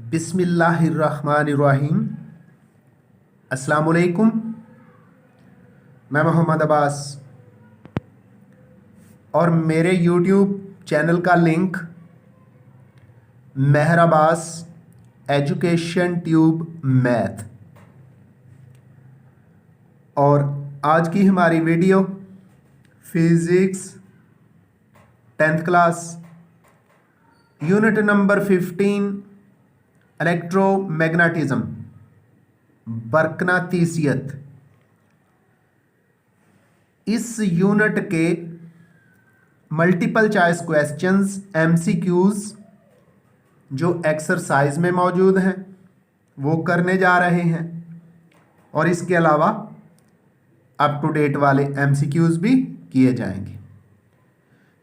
बिस्मिल्लाहिर्रहमानिर्रहीम। अस्सलामुअलैकुम। मैं मोहम्मद अब्बास और मेरे यूट्यूब चैनल का link Mehar Abbas education tube math. और आज की हमारी video physics 10th class unit number 15 electromagnetism बरकनातीसियत। इस यूनिट के मल्टीपल चॉइस क्वेश्चंस MCQs जो एक्सरसाइज में मौजूद हैं वो करने जा रहे हैं और इसके अलावा अप टू डेट वाले MCQs भी किए जाएंगे।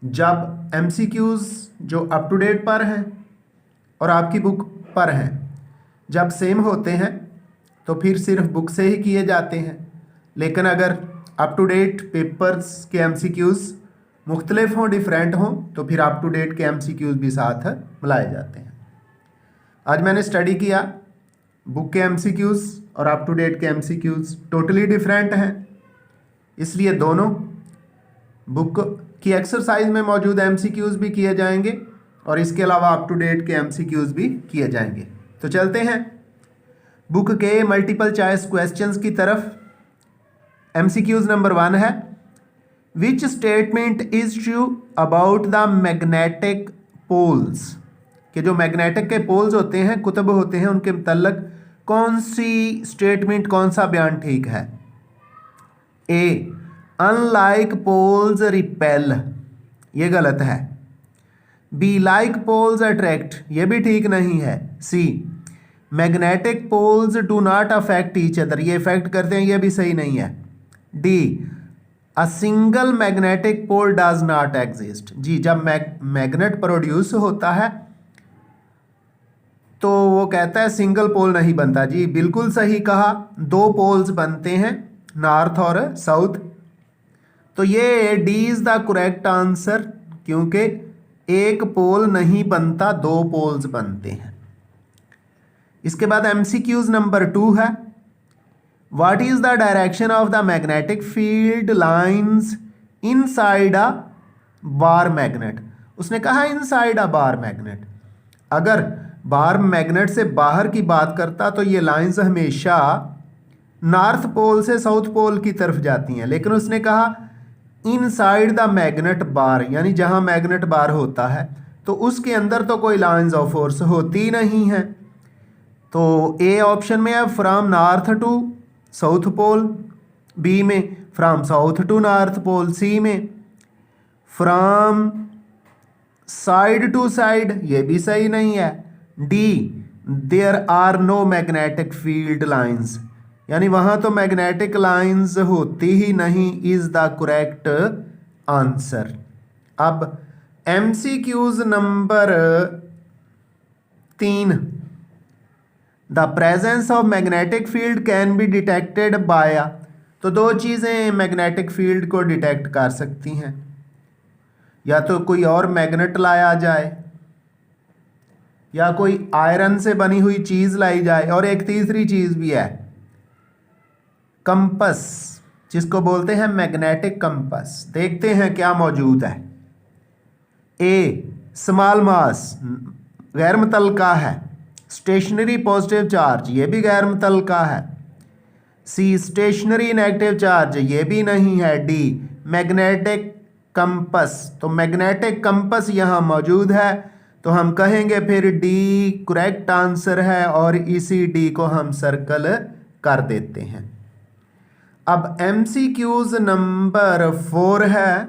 जब MCQs जो अप टू डेट पर हैं और आपकी बुक पर हैं जब सेम होते हैं तो फिर सिर्फ बुक से ही किए जाते हैं, लेकिन अगर अप टू डेट पेपर्स के MCQs मुख्तलिफ हों, डिफरेंट हों, तो फिर अप टू डेट के MCQs भी साथ मिलाए जाते हैं। आज मैंने स्टडी किया बुक के MCQs और अप टू डेट के MCQs टोटली डिफरेंट हैं, इसलिए दोनों बुक की एक्सरसाइज में मौजूद MCQs भी किए जाएंगे और इसके अलावा अप टू डेट के MCQs भी किए जाएंगे। तो चलते हैं बुक के मल्टीपल चॉइस क्वेश्चंस की तरफ। MCQs नंबर 1 है, which statement is true about the magnetic poles. कि जो मैग्नेटिक के पोल्स होते हैं, कुतब होते हैं, उनके मतलब कौन सी स्टेटमेंट, कौन सा बयान ठीक है। ए, अनलाइक पोल्स रिपेल, ये गलत है। बी, लाइक पोल्स अट्रैक्ट, ये भी ठीक नहीं है। C, magnetic poles do not affect each other, ये इफेक्ट करते हैं, ये भी सही नहीं है। D, a single magnetic pole does not exist. जी, जब मैग्नेट प्रोड्यूस होता है तो वो कहता है सिंगल पोल नहीं बनता। जी बिल्कुल सही कहा, दो पोल्स बनते हैं, नॉर्थ और साउथ। तो ये D is the correct answer, क्योंकि एक पोल नहीं बनता, दो पोल्स बनते हैं। इसके बाद MCQs नंबर 2 है, what is the direction of the magnetic field lines inside a bar magnet. उसने कहा इनसाइड अ बार मैग्नेट। अगर बार मैग्नेट से बाहर की बात करता तो ये लाइंस हमेशा नॉर्थ पोल से साउथ पोल की तरफ जाती हैं, लेकिन उसने कहा इनसाइड द मैग्नेट बार, यानी जहां मैग्नेट बार होता है तो उसके अंदर तो कोई लाइंस ऑफ फोर्स होती नहीं है। तो ए ऑप्शन में है from north to south pole, B में from south to north pole, C में फ्रॉम साइड टू साइड, ये भी सही नहीं है। D, there are no magnetic field lines, यानी वहां तो मैग्नेटिक लाइंस होती ही नहीं, इज द करेक्ट आंसर। अब MCQs number 3, the presence of magnetic field can be detected by. तो दो चीजें मैग्नेटिक फील्ड को डिटेक्ट कर सकती हैं, या तो कोई और मैग्नेट लाया जाए, या कोई आयरन से बनी हुई चीज लाई जाए, और एक तीसरी चीज भी है कंपस, जिसको बोलते हैं मैग्नेटिक कंपस। देखते हैं क्या मौजूद है। ए, स्मॉल मास, गैर मुतल्लका है। स्टेशनरी पॉजिटिव चार्ज, ये भी गैर मुतल्लका है। सी, स्टेशनरी नेगेटिव चार्ज, ये भी नहीं है। डी, मैग्नेटिक कंपस, तो मैग्नेटिक कंपस यहां मौजूद है, तो हम कहेंगे फिर डी करेक्ट आंसर है और इसी डी को हम सर्कल कर देते हैं। अब MCQs नंबर 4 है,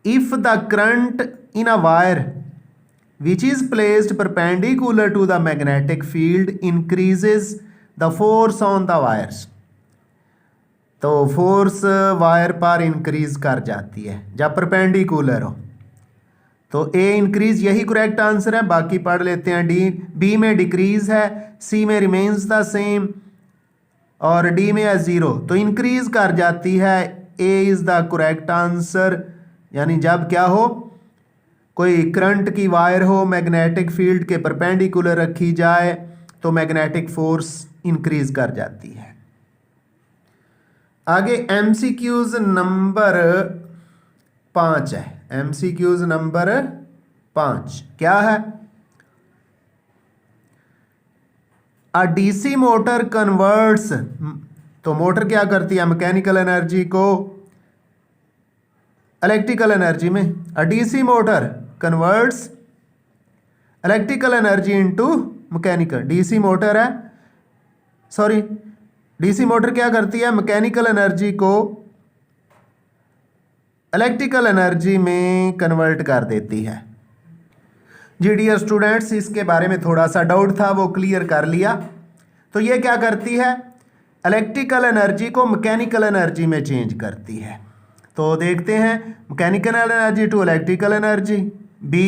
if the current in a wire which is placed perpendicular to the magnetic field increases the force on the wires। तो फोर्स वायर पर इंक्रीज कर जाती है जब परपेंडिकुलर हो। तो ए इंक्रीज यही करेक्ट आंसर है, बाकी पढ़ लेते हैं। डी, बी में डिक्रीज है, सी में रिमेन्स द सेम और डी में है 0, तो इंक्रीज कर जाती है। A is the correct answer, यानी जब क्या हो, कोई करंट की वायर हो, मैग्नेटिक फील्ड के परपेंडिकुलर रखी जाए तो मैग्नेटिक फोर्स इंक्रीज कर जाती है। आगे एमसीक्यूज नंबर 5 है। एमसीक्यूज नंबर 5 क्या है? अ डीसी मोटर कन्वर्ट्स, तो मोटर क्या करती है? मैकेनिकल एनर्जी को इलेक्ट्रिकल एनर्जी में। A DC motor converts electrical energy into mechanical. DC motor है, सॉरी, डीसी मोटर क्या करती है? मैकेनिकल एनर्जी को इलेक्ट्रिकल एनर्जी में कन्वर्ट कर देती है। जी डियर स्टूडेंट्स, इसके बारे में थोड़ा सा डाउट था, वो क्लियर कर लिया। तो ये क्या करती है? इलेक्ट्रिकल एनर्जी को मैकेनिकल एनर्जी में चेंज करती है। तो देखते हैं, mechanical energy to electrical energy, B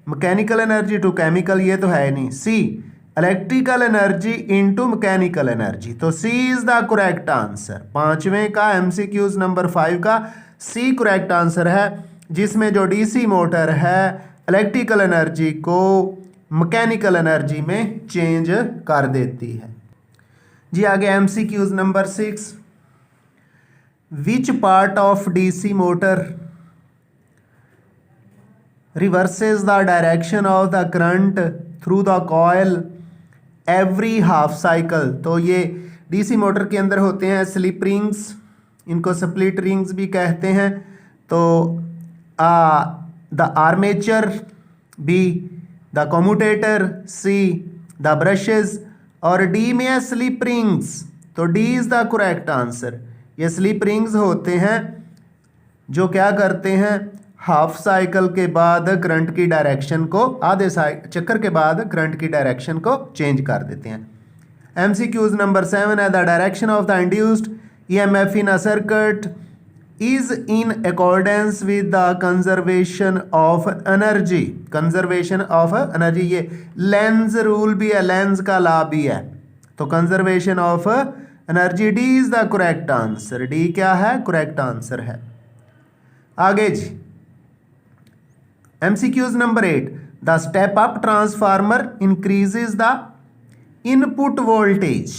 mechanical energy to chemical, ये तो है नहीं, C electrical energy into mechanical energy. तो C is the correct answer. 5वें का एमसीक्यूज नंबर 5 का सी करेक्ट आंसर है, जिसमें जो डीसी मोटर है इलेक्ट्रिकल एनर्जी को मैकेनिकल एनर्जी में चेंज कर देती है। जी आगे MCQs number 6, which part of DC motor reverses the direction of the current through the coil every half cycle। तो ये डीसी मोटर के अंदर होते हैं स्लिप रिंग्स, इनको स्प्लिट रिंग्स भी कहते हैं। तो the armature, be the commutator, see the brushes, और डी में है स्लिप रिंग्स। तो D is the correct answer. ये स्लिप रिंग्स होते हैं जो क्या करते हैं? हाफ साइकिल के बाद करंट की डायरेक्शन को, आधे चक्कर के बाद करंट की डायरेक्शन को चेंज कर देते हैं। एमसीक्यूज नंबर 7 है, the direction of the induced EMF in a circuit is in accordance with the conservation of energy. Conservation of energy, ये लेंज रूल भी है, लेंज का लॉ भी है। तो conservation of energy, D is the correct answer. D क्या है? Correct answer है। आगे जी MCQs number 8, the step up transformer increases the input voltage.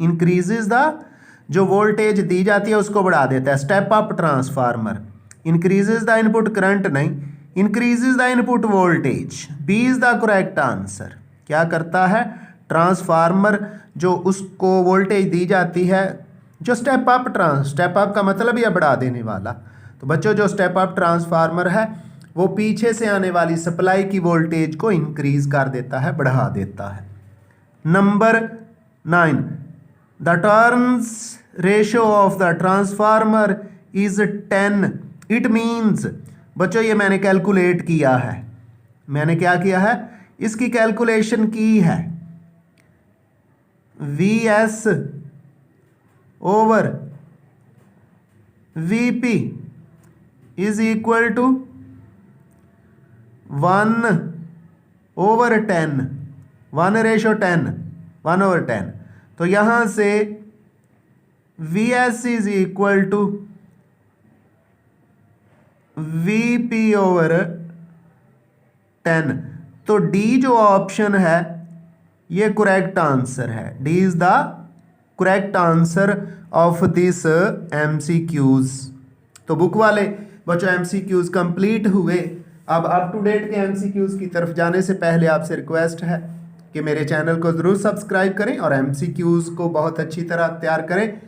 Increases the, जो वोल्टेज दी जाती है उसको बढ़ा देता है। Step up transformer increases the input current नहीं, increases the input voltage. B is the correct answer. क्या करता है? ट्रांसफार्मर जो उसको वोल्टेज दी जाती है, जो स्टेप अप का मतलब यह बढ़ा देने वाला। तो बच्चों, जो स्टेप अप ट्रांसफार्मर है वो पीछे से आने वाली सप्लाई की वोल्टेज को इंक्रीज कर देता है, बढ़ा देता है। Number 9, the turns ratio of the transformer is 10। It means, बच्चों ये मैंने कैलकुलेट किया है। मैंने क्या किया है? इसकी कैलकुलेशन की है। VS over VP is equal to 1/10, 1/10, 1/10। तो यहां से VS is equal to VP over 10। तो डी जो ऑप्शन है ये करेक्ट आंसर है। D is the correct answer of this MCQs. तो बुक वाले बच्चों एमसीक्यूज कंप्लीट हुए। अब अप टू डेट के एमसीक्यूज की तरफ जाने से पहले आपसे रिक्वेस्ट है कि मेरे चैनल को ज़रूर सब्सक्राइब करें और एमसीक्यूज को बहुत अच्छी तरह तैयार करें।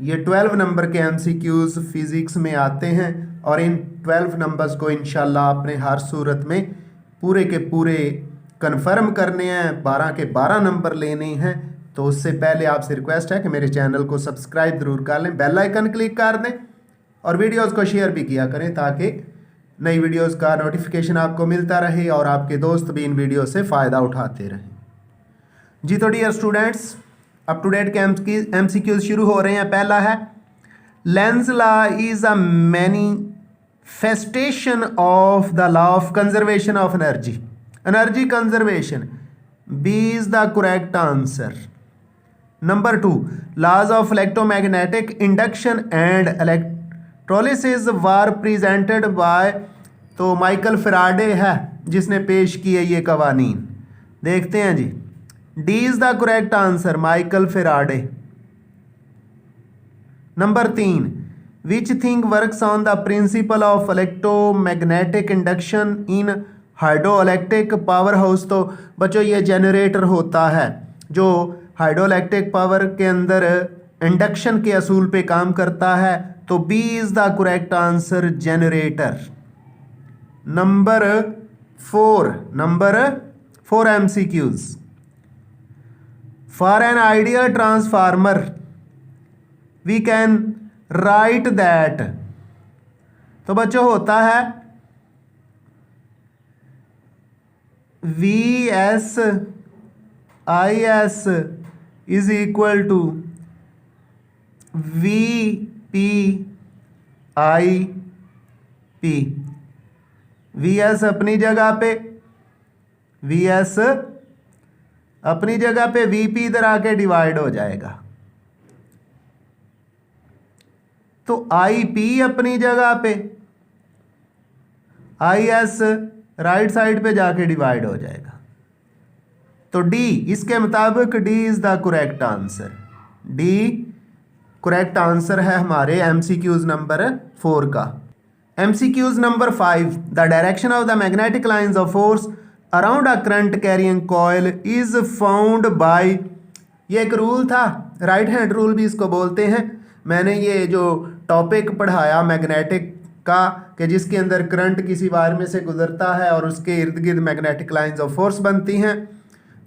ये 12 नंबर के एमसीक्यूज फिजिक्स में आते हैं और इन 12 नंबर्स को इंशाल्लाह आपने हर सूरत में पूरे के पूरे कन्फर्म करने हैं, 12 के 12 नंबर लेने हैं। तो उससे पहले आपसे रिक्वेस्ट है कि मेरे चैनल को सब्सक्राइब ज़रूर कर लें, बेल आइकन क्लिक कर दें और वीडियोज़ को शेयर भी किया करें ताकि नई वीडियोस का नोटिफिकेशन आपको मिलता रहे और आपके दोस्त भी इन वीडियो से फ़ायदा उठाते रहें। जी तो dear students, up to date के एमसीक्यूज शुरू हो रहे हैं। पहला है, Lenz law is a manifestation of the law of conservation of energy. Energy conservation, B is the correct answer. Number 2, laws of electromagnetic induction and electrolysis were presented by. तो Michael Faraday है जिसने पेश किए ये कवानीन। देखते हैं जी, D is the correct answer, Michael Faraday. Number 3, which thing works on the principle of electromagnetic induction in hydroelectric power house. तो बच्चों ये जनरेटर होता है जो हाइड्रोइलेक्ट्रिक पावर के अंदर इंडक्शन के असूल पे काम करता है। तो B is the correct answer, generator. Number 4 MCQs। For an ideal transformer we can write that. तो बच्चों होता है VS IS is equal to VP IP। VS अपनी जगह पे, VS अपनी जगह पे, VP इधर आके डिवाइड हो जाएगा। तो IP अपनी जगह पे, IS राइट साइड पे जाके डिवाइड हो जाएगा। तो D, इसके मुताबिक D is the correct answer. D correct answer है हमारे MCQs नंबर 4 का। MCQs number 5, the direction of the magnetic lines of force around a current carrying coil is found by. ये एक रूल था, राइट हैंड रूल भी इसको बोलते हैं। मैंने ये जो टॉपिक पढ़ाया मैग्नेटिक का कि जिसके अंदर करंट किसी वायर में से गुजरता है और उसके इर्द गिर्द मैग्नेटिक लाइंस ऑफ फोर्स बनती हैं।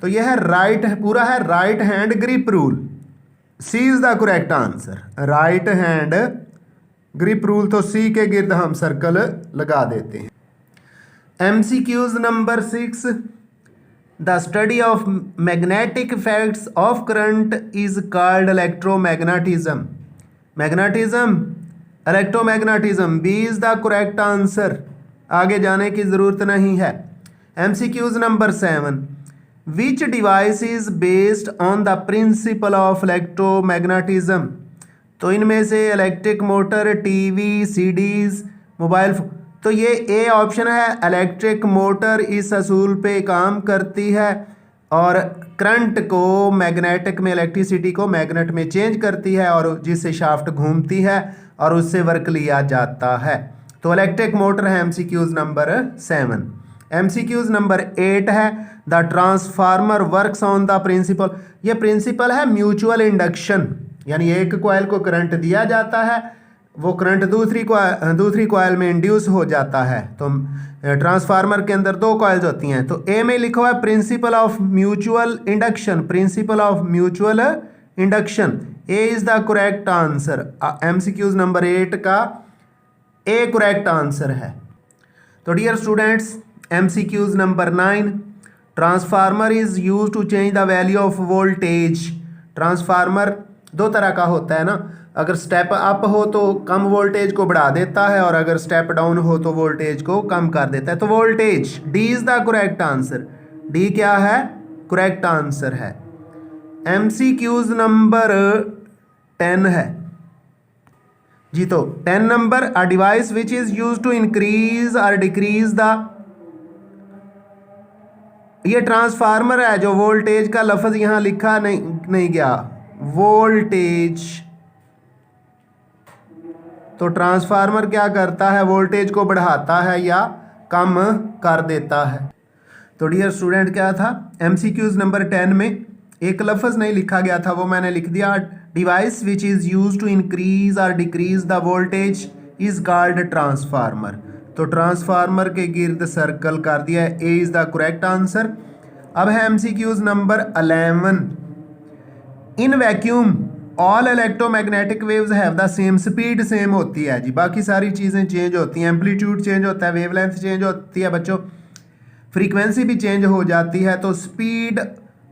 तो यह है पूरा है right hand grip rule. C is the correct answer, right hand grip rule. तो सी के गिर्द हम सर्कल लगा देते हैं। MCQs number 6, the study of magnetic effects of current is called electromagnetism. Magnetism, electromagnetism, B is the correct answer. आगे जाने की जरूरत नहीं है। MCQs number 7, which device is based on the principle of electromagnetism. तो इनमें से electric motor, TV, CDs, mobile phone. तो ये ए ऑप्शन है, इलेक्ट्रिक मोटर इस असूल पे काम करती है और करंट को मैग्नेटिक में, इलेक्ट्रिसिटी को मैग्नेट में चेंज करती है और जिससे शाफ्ट घूमती है और उससे वर्क लिया जाता है। तो इलेक्ट्रिक मोटर है MCQs नंबर 7। MCQs नंबर 8 है, the transformer works on the principle. ये प्रिंसिपल है म्यूचुअल इंडक्शन, यानी एक कॉइल को करंट दिया जाता है, वो करंट दूसरी कॉइल में इंड्यूस हो जाता है। तो ट्रांसफार्मर के अंदर 2 कॉइल्स होती हैं। तो ए में लिखा हुआ है principle of mutual induction, principle of mutual induction. A is the correct answer. MCQs number 8 का ए करेक्ट आंसर है। तो dear students, MCQs number 9, transformer is use to change the value of voltage. Transformer 2 तरह का होता है ना, अगर step up हो तो कम वोल्टेज को बढ़ा देता है और अगर स्टेप डाउन हो तो वोल्टेज को कम कर देता है। तो voltage, D is the correct answer. D क्या है, करेक्ट आंसर है। MCQs नंबर 10 है जी। तो 10 number, a device which is use to increase और डिक्रीज द। ये ट्रांसफार्मर है जो वोल्टेज का लफ्ज यहां लिखा नहीं गया, वोल्टेज। तो ट्रांसफार्मर क्या करता है, वोल्टेज को बढ़ाता है या कम कर देता है। तो डियर स्टूडेंट क्या था, MCQs नंबर 10 में एक लफ्ज नहीं लिखा गया था, वो मैंने लिख दिया, device which is use to increase और decrease the voltage is called transformer. तो ट्रांसफार्मर के गिर्द सर्कल कर दिया है, A is the correct answer. अब है MCQs number 11, in vacuum all electromagnetic waves have the same speed. Same होती है जी, बाकी सारी चीज़ें चेंज होती हैं, एम्पलीट्यूड चेंज होता है, वेवलेंथ चेंज होती है बच्चों, फ्रीक्वेंसी भी चेंज हो जाती है। तो स्पीड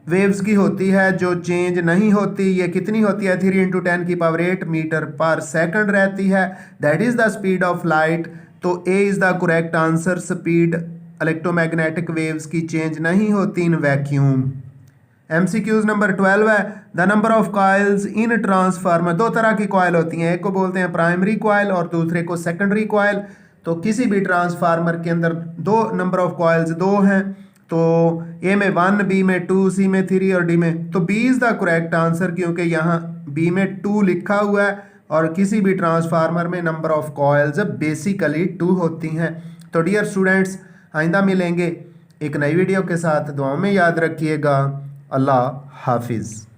वेव्स की होती है जो चेंज नहीं होती। ये कितनी होती है, 3 × 10⁸ मीटर पर सेकंड रहती है, that is the speed of light. तो A is the correct answer, speed electromagnetic waves की चेंज नहीं होती इन वैक्यूम। MCQs नंबर 12 है, the number of coils in transformer. 2 तरह की कॉइल होती हैं, एक को बोलते हैं प्राइमरी कॉइल और दूसरे को सेकेंडरी कॉइल। तो किसी भी ट्रांसफार्मर के अंदर दो नंबर ऑफ कॉइल्स दो हैं, तो ए में 1, बी में 2, सी में 3 और डी में, तो B is the correct answer, क्योंकि यहाँ बी में 2 लिखा हुआ है और किसी भी ट्रांसफार्मर में नंबर ऑफ कॉइल्स बेसिकली 2 होती हैं। तो डियर स्टूडेंट्स, आइंदा मिलेंगे एक नई वीडियो के साथ। दुआओं में याद रखिएगा। अल्लाह हाफिज़।